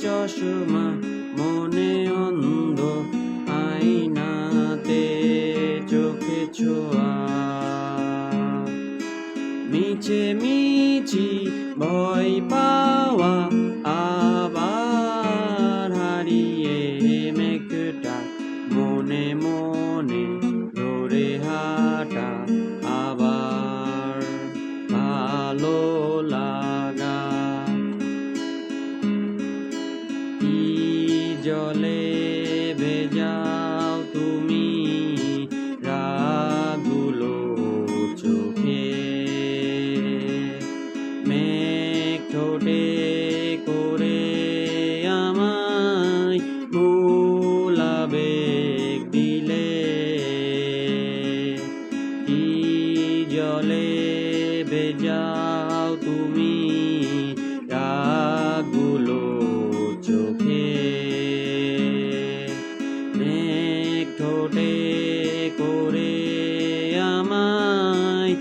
চশমা মনে অন্ধ, আয়নাতে চোখে ছোঁয়া। মিছে মিছি ভয় পাওয়া, আবার হারিয়ে মেঘটা মনে মনে ধরে হাঁটা, আবার ভালো লাগা। কি জলে ভেজাও তুমি রাগগুলো চোখে, মেঘ ঠোঁটে করে আমায় ভুলাবেগ দিলে। কি জলে ভেজাও তুমি রাগগুলো চোখে, মেঘ ঠোঁটে করে আমায়